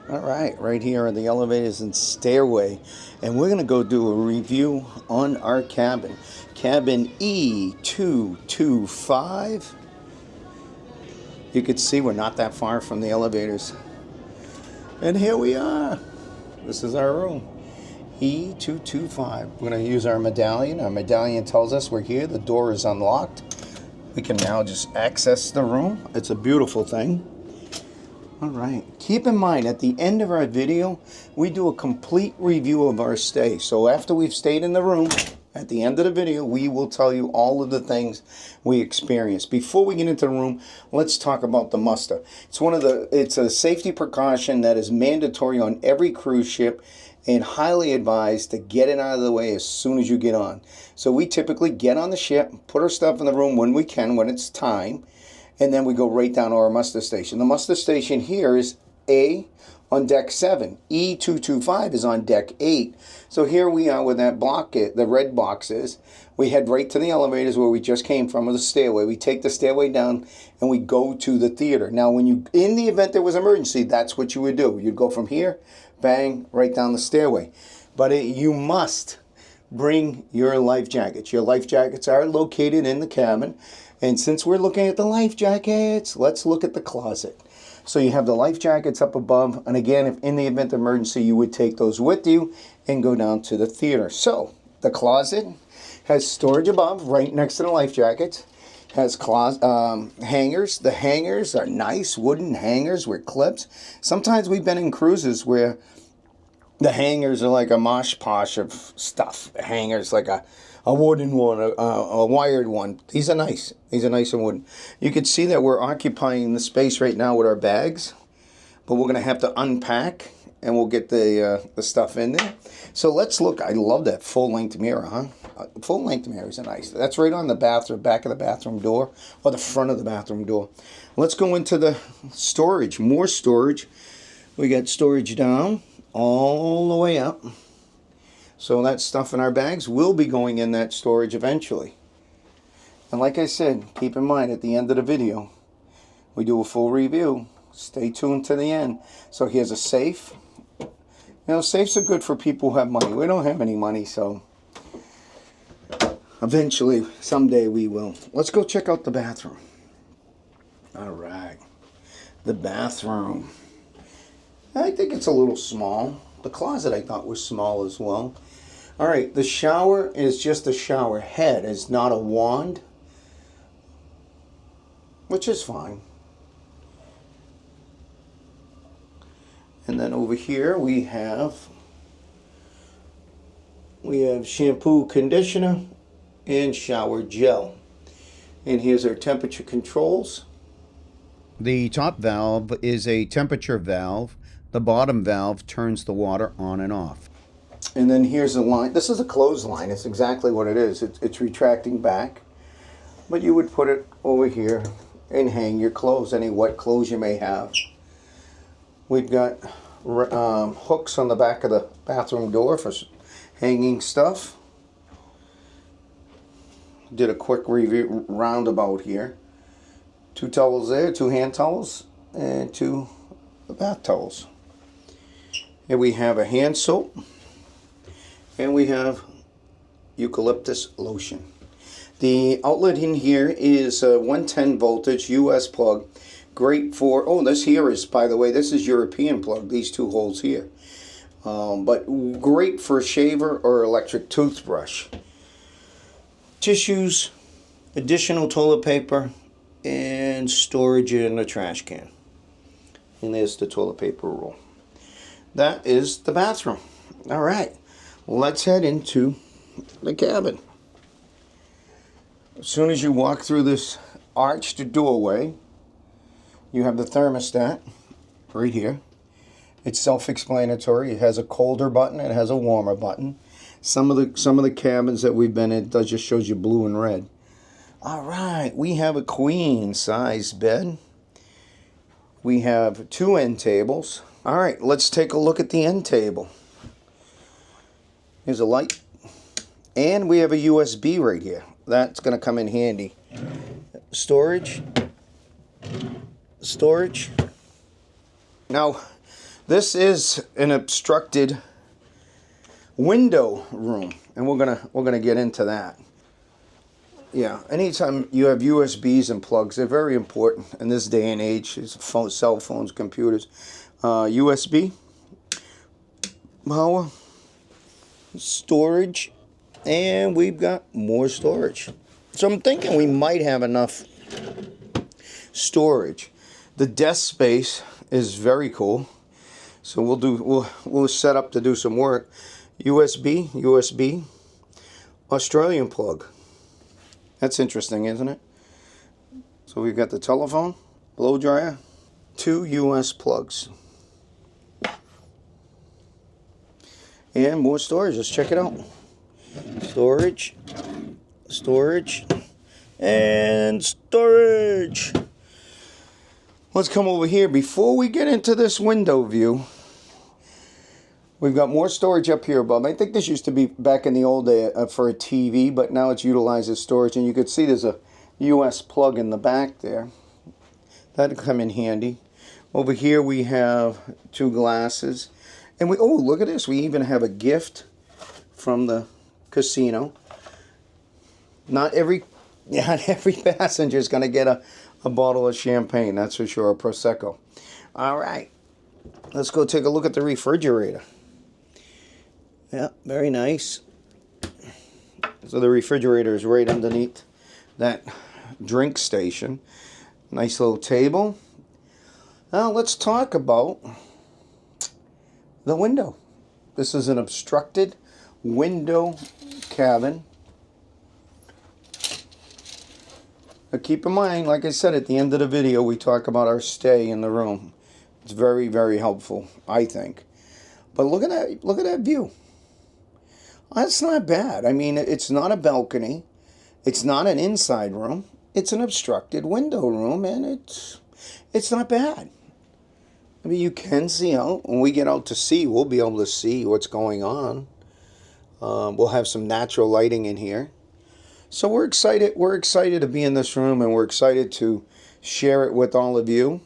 All right here are the elevators and stairway, and we're going to go do a review on our cabin. Cabin E225. You can see we're not that far from the elevators. And here we are. This is our room. E225. We're going to use our medallion. Our medallion tells us we're here. The door is unlocked. We can now just access the room. It's a beautiful thing. All right, keep in mind at the end of our video, we do a complete review of our stay. So after we've stayed in the room, at the end of the video, we will tell you all of the things we experienced. Before we get into the room, let's talk about the muster. It's a safety precaution that is mandatory on every cruise ship and highly advised to get it out of the way as soon as you get on. So we typically get on the ship, put our stuff in the room when we can, when it's time, and then we go right down to our muster station. The muster station here is A on deck 7. E225 is on deck 8. So here we are with that block, the red box is. We head right to the elevators where we just came from, with the stairway. We take the stairway down and we go to the theater. Now, in the event there was an emergency, that's what you would do. You'd go from here, bang, right down the stairway. But you must bring your life jackets. Your life jackets are located in the cabin. And since we're looking at the life jackets, let's look at the closet. So you have the life jackets up above. And again, if in the event of emergency, you would take those with you and go down to the theater. So the closet has storage above, right next to the life jackets. Has hangers. The hangers are nice wooden hangers with clips. Sometimes we've been in cruises where the hangers are like a mosh posh of stuff. The hangers like a wooden one, a wired one. These are nice. These are nice and wooden. You can see that we're occupying the space right now with our bags, but we're going to have to unpack, and we'll get the stuff in there. So let's look. I love that full-length mirror, huh? Full-length mirrors are nice. That's right on the bathroom, back of the bathroom door, or the front of the bathroom door. Let's go into the storage. More storage. We got storage down all the way up. So that stuff in our bags will be going in that storage eventually. And like I said, keep in mind at the end of the video, we do a full review. Stay tuned to the end. So here's a safe. You know, safes are good for people who have money. We don't have any money, so eventually, someday we will. Let's go check out the bathroom. All right. The bathroom. I think it's a little small. The closet I thought was small as well. All right, the shower is just a shower head. It's not a wand, which is fine. And then over here we have shampoo, conditioner, and shower gel. And here's our temperature controls. The top valve is a temperature valve. The bottom valve turns the water on and off. And then here's the line. This is a clothesline. It's exactly what it is. It's retracting back. But you would put it over here and hang your clothes, any wet clothes you may have. We've got hooks on the back of the bathroom door for hanging stuff. Did a quick review roundabout here. 2 towels there, 2 hand towels, and 2 bath towels. Here we have a hand soap, and we have eucalyptus lotion. The outlet in here is a 110 voltage US plug. Great for, this here is, by the way, this is European plug, these 2 holes here. But great for a shaver or electric toothbrush. Tissues, additional toilet paper, and storage in a trash can. And there's the toilet paper roll. That is the bathroom. All right, let's head into the cabin. As soon as you walk through this arched doorway, you have the thermostat right here. It's self-explanatory. It has a colder button. It has a warmer button. Some of the cabins that we've been in, it just shows you blue and red. All right, we have a queen size bed. We have 2 end tables. All right, let's take a look at the end table. Here's a light. And we have a USB right here. That's going to come in handy. Storage. Now, This is an obstructed window room, and we're gonna get into that. Yeah, anytime you have USBs and plugs, they're very important in this day and age. It's phone, cell phones, computers. USB, power, storage, and we've got more storage. So I'm thinking we might have enough storage. The desk space is very cool. So we'll set up to do some work. USB, Australian plug. That's interesting, isn't it? So we've got the telephone, blow dryer, 2 US plugs. And more storage. Let's check it out. Storage, and storage. Let's come over here. Before we get into this window view, we've got more storage up here above. I think this used to be back in the old day for a TV, but now it's utilized as storage. And you can see there's a US plug in the back there. That'll come in handy. Over here we have 2 glasses. And oh, look at this. We even have a gift from the casino. Not every passenger is going to get a bottle of champagne, that's for sure, a Prosecco. All right. Let's go take a look at the refrigerator. Yeah, very nice. So the refrigerator is right underneath that drink station. Nice little table. Now let's talk about the window. This is an obstructed window cabin. But keep in mind, like I said at the end of the video, we talk about our stay in the room. It's very, very helpful, I think. But look at that view. That's not bad. I mean, it's not a balcony. It's not an inside room. It's an obstructed window room, and it's not bad. I mean, you can see out. When we get out to sea, we'll be able to see what's going on. We'll have some natural lighting in here. So we're excited. We're excited to be in this room, and we're excited to share it with all of you.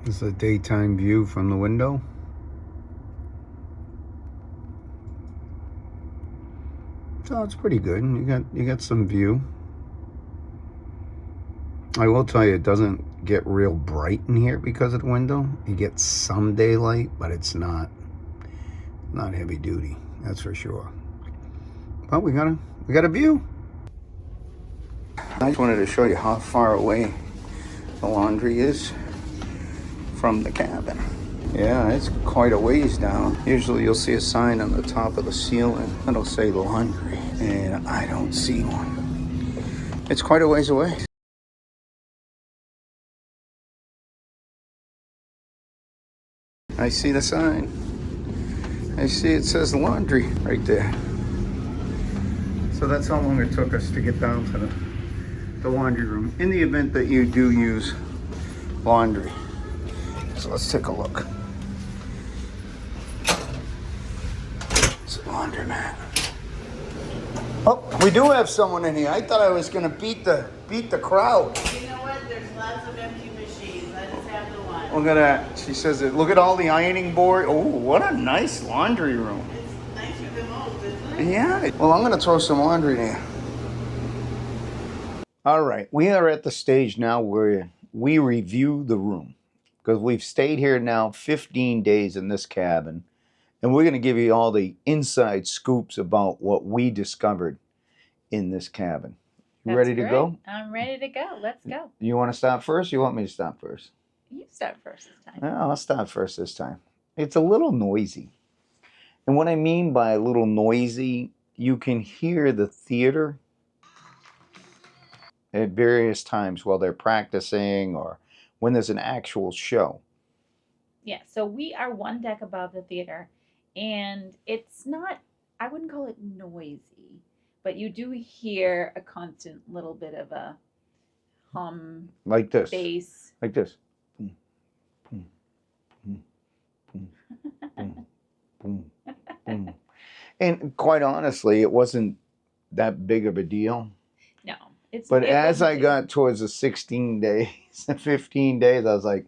This is a daytime view from the window. So it's pretty good. You got some view. I will tell you, it doesn't get real bright in here because of the window. You get some daylight, but it's not heavy duty. That's for sure. But we got a view. I just wanted to show you how far away the laundry is from the cabin. Yeah, it's quite a ways down. Usually you'll see a sign on the top of the ceiling that'll say laundry, and I don't see one. It's quite a ways away. I see the sign. I see it says laundry right there. So that's how long it took us to get down to the laundry room, in the event that you do use laundry. So let's take a look. It's a laundromat. Oh, we do have someone in here. I thought I was gonna beat the crowd. You know what? There's lots of empty machines. I just have the one. Look at that. She says it. Look at all the ironing board. Oh, what a nice laundry room. It's nicer than most, isn't it? Yeah. Well, I'm gonna throw some laundry in there. All right, we are at the stage now where we review the room, because we've stayed here now 15 days in this cabin, and we're going to give you all the inside scoops about what we discovered in this cabin. You ready to go? I'm ready to go. Let's go. You want to stop first? Or you want me to stop first? You start first this time. I'll start first this time. It's a little noisy. And what I mean by a little noisy, you can hear the theater at various times while they're practicing or when there's an actual show. Yeah, so we are one deck above the theater, and it's not, I wouldn't call it noisy, but you do hear a constant little bit of a hum. Like this. Bass. Like this. Boom, boom, boom, boom, boom, boom, boom. And quite honestly, it wasn't that big of a deal. No. But as I got towards the 16 days, 15 days, I was like,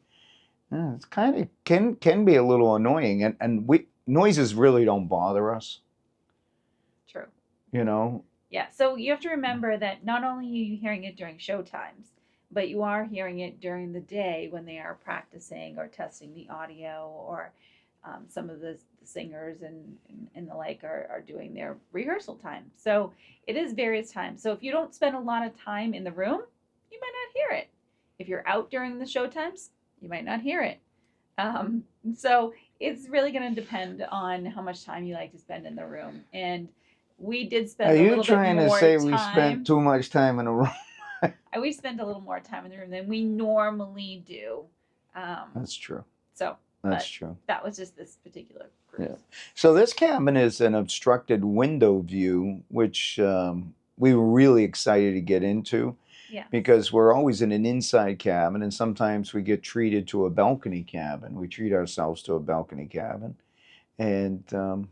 Yeah, it's kind of can be a little annoying, and noises really don't bother us. True. You know. Yeah, so you have to remember that not only are you hearing it during show times, but you are hearing it during the day when they are practicing or testing the audio, or some of the singers and the like are doing their rehearsal time. So it is various times. So if you don't spend a lot of time in the room, you might not hear it. If you're out during the show times, you might not hear it. So it's really going to depend on how much time you like to spend in the room. And we did Are spend a you little bit trying to more say we time. spent too much time in a room? We spent a little more time in the room than we normally do. That's true. So That's true. That was just this particular cruise. Yeah. So this cabin is an obstructed window view, which we were really excited to get into. Yeah. Because we're always in an inside cabin, and sometimes we get treated to a balcony cabin. We treat ourselves to a balcony cabin. And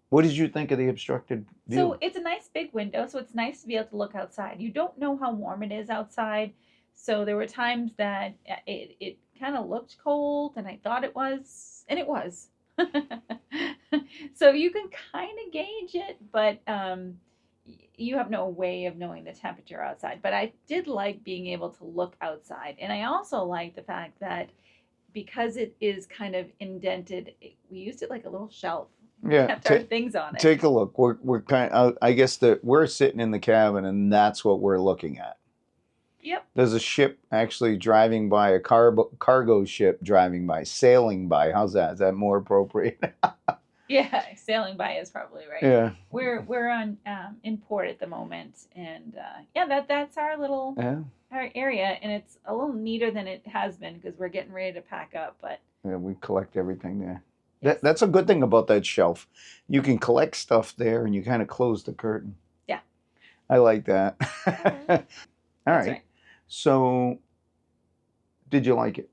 what did you think of the obstructed view? So it's a nice big window, so it's nice to be able to look outside. You don't know how warm it is outside. So there were times that it kind of looked cold, and I thought it was, and it was. So you can kind of gauge it, but you have no way of knowing the temperature outside. But I did like being able to look outside. And I also like the fact that because it is kind of indented, we used it like a little shelf. Yeah, Kept our things on it. Take a look. We're kind of, I guess that we're sitting in the cabin, and that's what we're looking at. Yep. There's a ship actually driving by, a cargo ship driving by, sailing by. How's that? Is that more appropriate? Yeah, sailing by is probably right. Yeah. We're on in port at the moment, and that's our little our area, and it's a little neater than it has been because we're getting ready to pack up. But yeah, we collect everything there. That's a good thing about that shelf. You can collect stuff there, and you kind of close the curtain. Yeah. I like that. All right. So, did you like it?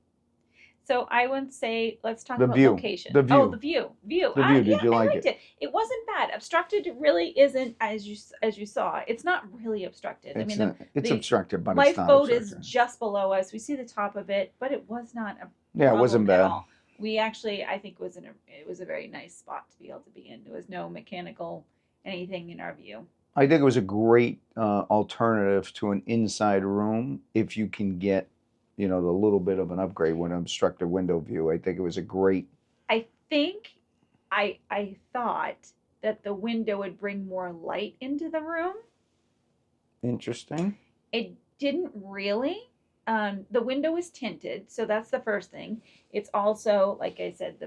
So I would say let's talk about view. location. The view. Oh, the view. The view. Did you like I liked it? It wasn't bad. Obstructed really isn't as you saw. It's not really obstructed. It's, I mean, it's obstructed, but it's not lifeboat obstructed. is just below us. We see the top of it, but it was not a it wasn't bad. At all. We actually, I think, it was a very nice spot to be able to be in. There was no mechanical anything in our view. I think it was a great alternative to an inside room if you can get, the little bit of an upgrade with an obstructed window view. I think it was a great. I think I thought that the window would bring more light into the room. Interesting. It didn't really. The window is tinted, so that's the first thing. It's also, like I said,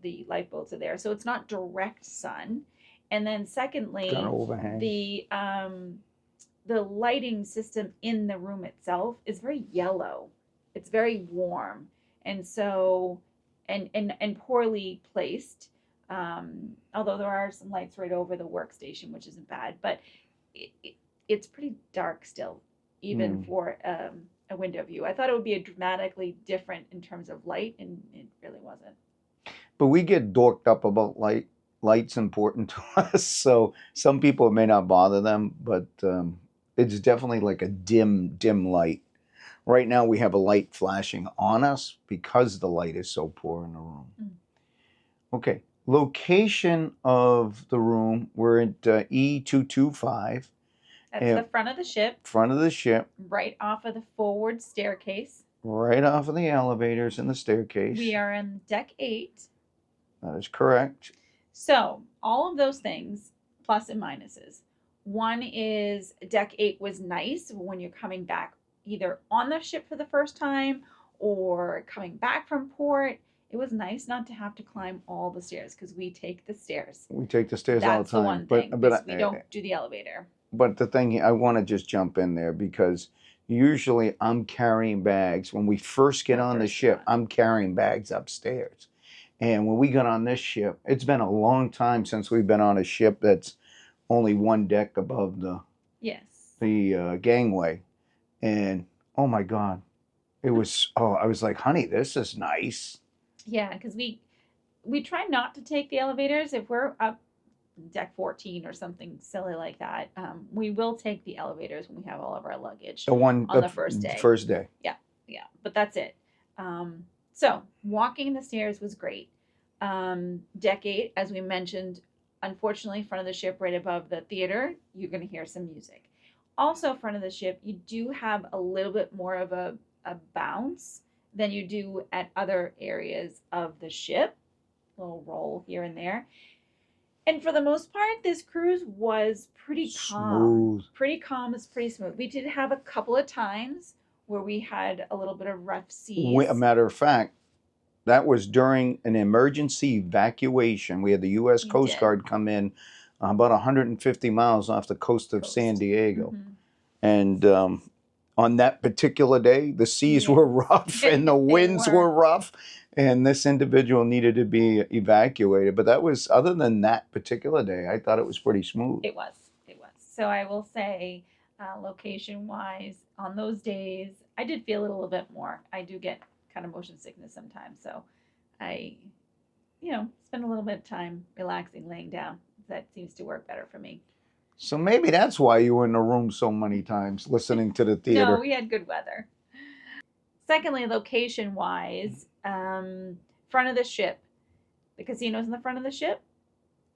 the lifeboats are there, so it's not direct sun. And then secondly, the lighting system in the room itself is very yellow. It's very warm, and so and poorly placed. Although there are some lights right over the workstation, which isn't bad, but it's pretty dark still, even for a window view. I thought it would be a dramatically different in terms of light, and it really wasn't. But we get dorked up about light. Light's important to us, so some people it may not bother them, but it's definitely like a dim light. Right now we have a light flashing on us because the light is so poor in the room. Okay, location of the room, we're at E225. That's the front of the ship. Front of the ship. Right off of the forward staircase. Right off of the elevators and the staircase. We are on deck 8. That is correct. So, all of those things, plus and minuses. One is deck 8 was nice when you're coming back either on the ship for the first time or coming back from port. It was nice not to have to climb all the stairs because we take the stairs. We take the stairs all the time. That's the one thing, but we don't do the elevator. But the thing, I want to just jump in there because usually I'm carrying bags. When we first get on the ship, I'm carrying bags upstairs. And when we got on this ship, it's been a long time since we've been on a ship that's only one deck above the gangway. And oh my God, I was like, honey, this is nice. Yeah, because we try not to take the elevators if we're up deck 14 or something silly like that. We will take the elevators when we have all of our luggage. On the first day. First day. Yeah, but that's it. So walking the stairs was great. Deck 8, as we mentioned, unfortunately, front of the ship right above the theater, you're going to hear some music. Also, front of the ship, you do have a little bit more of a bounce than you do at other areas of the ship. A little roll here and there. And for the most part, this cruise was pretty calm. Smooth. Pretty calm, it's pretty smooth. We did have a couple of times where we had a little bit of rough seas. A matter of fact, that was during an emergency evacuation. We had the U.S. We Coast did. Guard come in about 150 miles off the coast of San Diego. And on that particular day, the seas were rough and the winds were rough, and this individual needed to be evacuated. But that was, other than that particular day, I thought it was pretty smooth. It was. So I will say, location-wise, on those days, I did feel it a little bit more. I do get kind of motion sickness sometimes, so I, spend a little bit of time relaxing, laying down. That seems to work better for me. So maybe that's why you were in the room so many times, listening to the theater. No, we had good weather. Secondly, location-wise, front of the ship. The casino's in the front of the ship.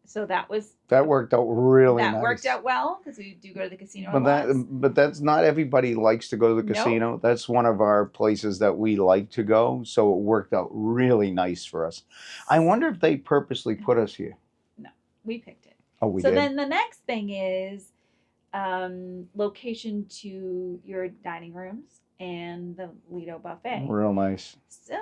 So that worked out really nice. That worked out well because we do go to the casino a lot. But that's not everybody likes to go to the casino. Nope. That's one of our places that we like to go. So it worked out really nice for us. I wonder if they purposely put us here. No, we picked it. Oh, we did. So then the next thing is location to your dining rooms and the Lido buffet. Real nice. So,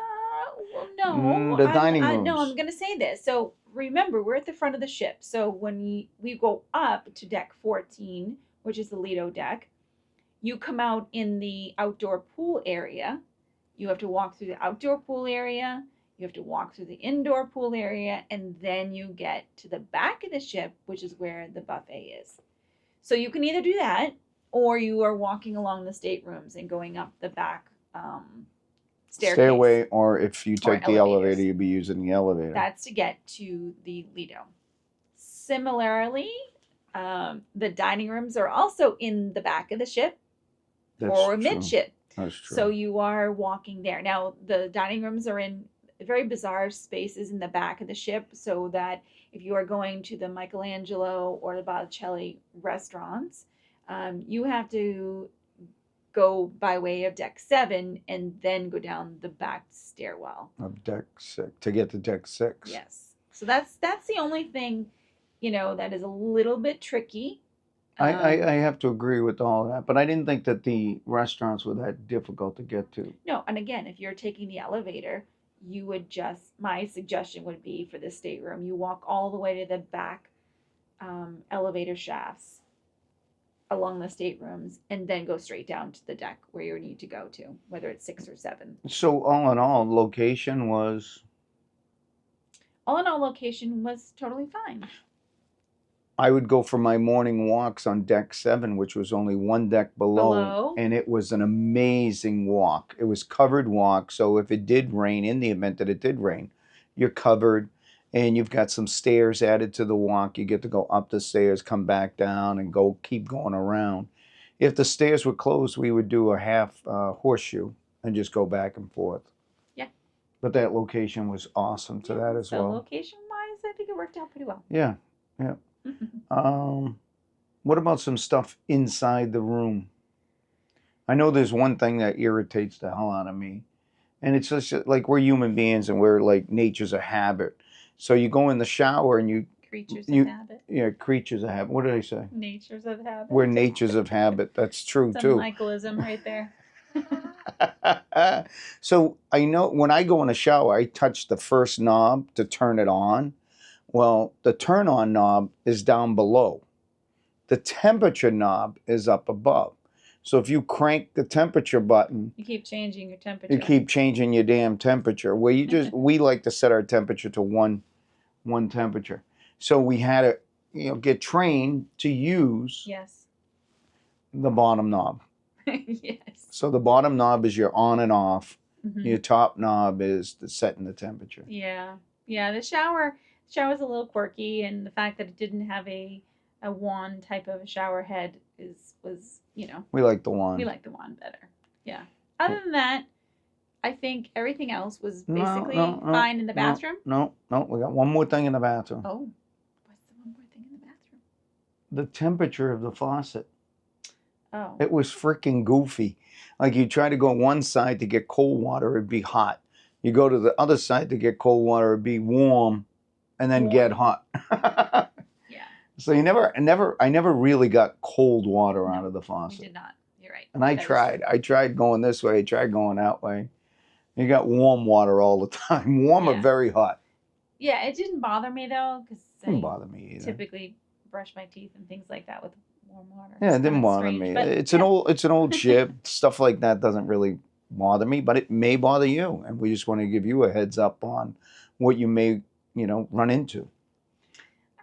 no. The dining rooms. No, I'm going to say this. So remember, we're at the front of the ship. So when we go up to deck 14, which is the Lido deck, you come out in the outdoor pool area. You have to walk through the outdoor pool area. You have to walk through the indoor pool area, and then you get to the back of the ship, which is where the buffet is. So you can either do that, or you are walking along the staterooms and going up the back staircase. Stairway, or if you take the elevator, you'll be using the elevator. That's to get to the Lido. Similarly, the dining rooms are also in the back of the ship or midship. That's true. So you are walking there. Now, the dining rooms are in very bizarre spaces in the back of the ship, so that if you are going to the Michelangelo or the Botticelli restaurants, you have to go by way of deck 7 and then go down the back stairwell of deck 6 to get to deck 6. Yes. So that's the only thing, that is a little bit tricky. I have to agree with all of that, but I didn't think that the restaurants were that difficult to get to. No, and again, if you're taking the elevator, you would my suggestion would be for the stateroom, you walk all the way to the back elevator shafts along the staterooms and then go straight down to the deck where you need to go to, whether it's 6 or 7. So all in all, location was totally fine. I would go for my morning walks on deck 7, which was only one deck below, and it was an amazing walk. It was covered walk, so if it did rain, in the event that it did rain, you're covered, and you've got some stairs added to the walk. You get to go up the stairs, come back down, and keep going around. If the stairs were closed, we would do a half horseshoe and just go back and forth. Yeah. But that location was awesome to that as well. Location-wise, I think it worked out pretty well. Yeah. What about some stuff inside the room? I know there's one thing that irritates the hell out of me, and it's just like we're human beings and we're like nature's a habit. So you go in the shower and creatures of habit. Yeah, creatures of habit. What did I say? Natures of habit. We're natures of habit. That's true too. Michaelism right there. So I know when I go in the shower, I touch the first knob to turn it on. Well, the turn on knob is down below. The temperature knob is up above. So if you crank the temperature button, you keep changing your temperature. You keep changing your damn temperature. Well, we like to set our temperature to one temperature. So we had to get trained to use the bottom knob. Yes. So the bottom knob is your on and off. Mm-hmm. Your top knob is setting the temperature. Yeah. The shower's a little quirky, and the fact that it didn't have a wand type of a shower head was. We like the wand. We like the wand better. Yeah. Other than that, I think everything else was No, basically no, no, fine in the no, bathroom. no, no. We got one more thing in the bathroom. Oh, what's the one more thing in the bathroom? The temperature of the faucet. Oh, It was freaking goofy. Like you try to go one side to get cold water, it'd be hot. You go to the other side to get cold water, it'd be warm, and then get hot. yeah. So I never really got cold water out of the We faucet. did not. You're right. And I That is tried. true. I tried going this way. I tried going that way. You got warm water all the time. Warm or Yeah. very hot. Yeah, it didn't bother me though, because Didn't I bother me either. typically brush my teeth and things like that with warm water. Yeah, it It's didn't kinda bother strange, me. but It's yeah. an old ship. Stuff like that doesn't really bother me, but it may bother you. And we just want to give you a heads up on what you may, run into.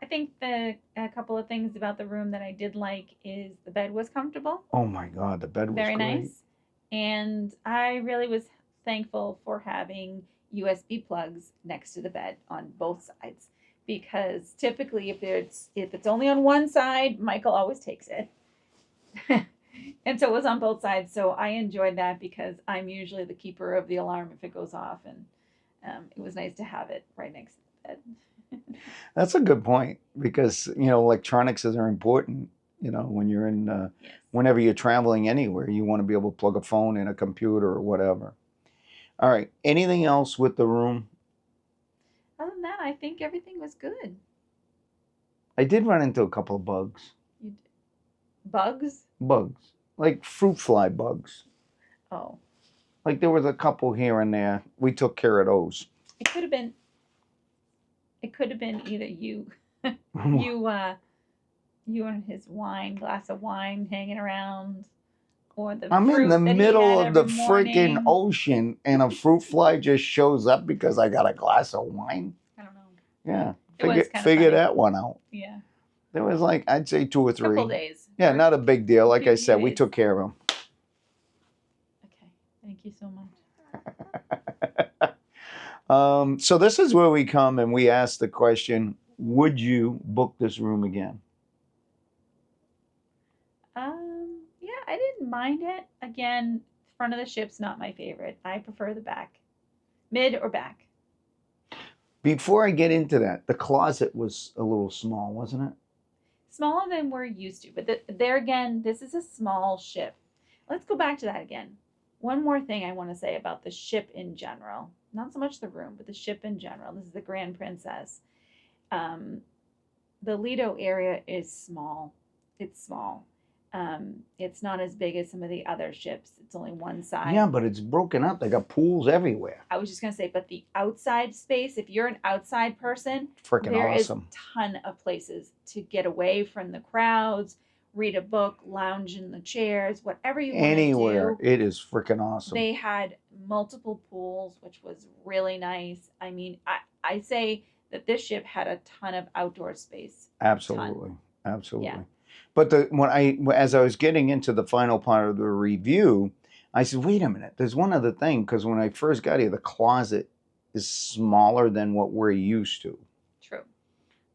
I think a couple of things about the room that I did like is the bed was comfortable, Oh my God, the bed was very great. nice, and I really was thankful for having USB plugs next to the bed on both sides, because typically if it's only on one side, Michael always takes it. And so it was on both sides. So I enjoyed that because I'm usually the keeper of the alarm if it goes off, and it was nice to have it right next to the bed. That's a good point because, electronics are important, when you're in, Yes. whenever you're traveling anywhere, you want to be able to plug a phone in, a computer or whatever. All right. Anything else with the room? Other than that, I think everything was good. I did run into a couple of bugs. You did. Bugs? Bugs. Like fruit fly bugs. Oh, Like there was a couple here and there. We took care of those. it could have been. It could have been either you, you and his glass of wine hanging around, or the I'm fruit in the that he middle had of the every freaking morning. ocean and a fruit fly just shows up because I got a glass of wine. I don't know. Yeah. It was kind of Figure funny. that one out. Yeah. There was like, I'd say 2 or 3. Couple days. Yeah, Or not a big deal. Like I few said, we days. took care of Okay. Thank you so much. them. So this is where we come and we ask the question, would you book this room again? Yeah, I didn't mind it. Again, front of the ship's not my favorite. I prefer the back. Mid or back. Before I get into that, the closet was a little small, wasn't it? Smaller than we're used to, but there again, this is a small ship. Let's go back to that again. One more thing I want to say about the ship in general. Not so much the room, but the ship in general. This is the Grand Princess. The Lido area is small. It's small. It's not as big as some of the other ships. It's only one side. Yeah, but it's broken up. They got pools everywhere. I was just going to say, but the outside space, if you're an outside person, Freaking there awesome. is a ton of places to get away from the crowds, read a book, lounge in the chairs, whatever you want to do. Anywhere. It is freaking awesome. They had multiple pools, which was really nice. I mean, I say that this ship had a ton of outdoor space. Absolutely. Absolutely. Yeah. But as I was getting into the final part of the review, I said, wait a minute, there's one other thing, because when I first got here, the closet is smaller than what we're used to. True.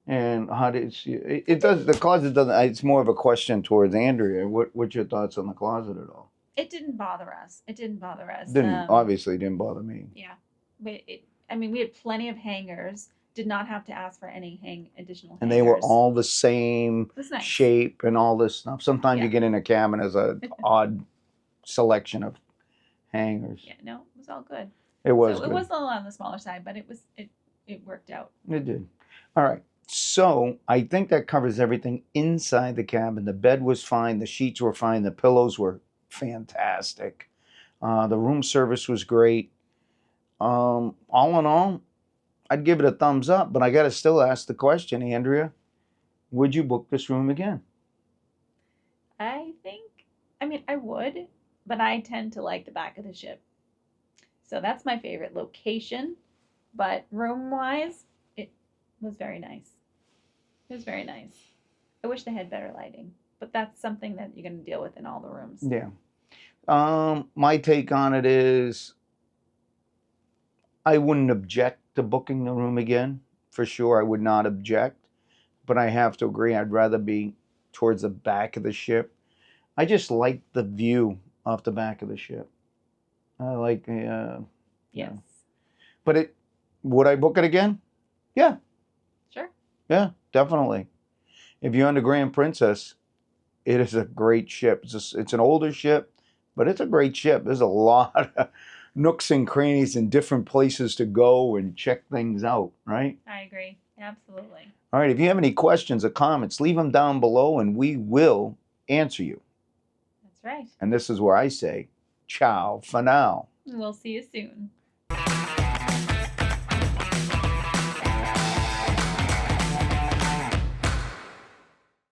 And how did the closet doesn't, it's more of a question towards Andrea. What's your thoughts on the closet at all? It didn't bother us. Obviously didn't bother me. Yeah. But we had plenty of hangers. Did not have to ask for any additional hangers. And they were all the same nice. shape and all this stuff. Sometimes Yeah. you get in a cabin as an odd selection of hangers. Yeah, no, it was all good. It was So good. it was a little on the smaller side, but it worked out. It did. All right. So I think that covers everything inside the cabin. The bed was fine. The sheets were fine. The pillows were fantastic. The room service was great. All in all, I'd give it a thumbs up, but I got to still ask the question, Andrea, would you book this room again? I would, but I tend to like the back of the ship. So that's my favorite location, but room-wise, it was very nice. It was very nice. I wish they had better lighting, but that's something that you're going to deal with in all the rooms. Yeah. My take on it is I wouldn't object to booking the room again. For sure, I would not object. But I have to agree, I'd rather be towards the back of the ship. I just like the view off the back of the ship. I like, Yes. yeah. But would I book it again? Yeah. Sure. Yeah, definitely. If you're on the Grand Princess, it is a great ship. It's an older ship, but it's a great ship. There's a lot of nooks and crannies and different places to go and check things out, right? I agree. Absolutely. All right, if you have any questions or comments, leave them down below and we will answer you. That's right. And this is where I say, ciao for now. We'll see you soon.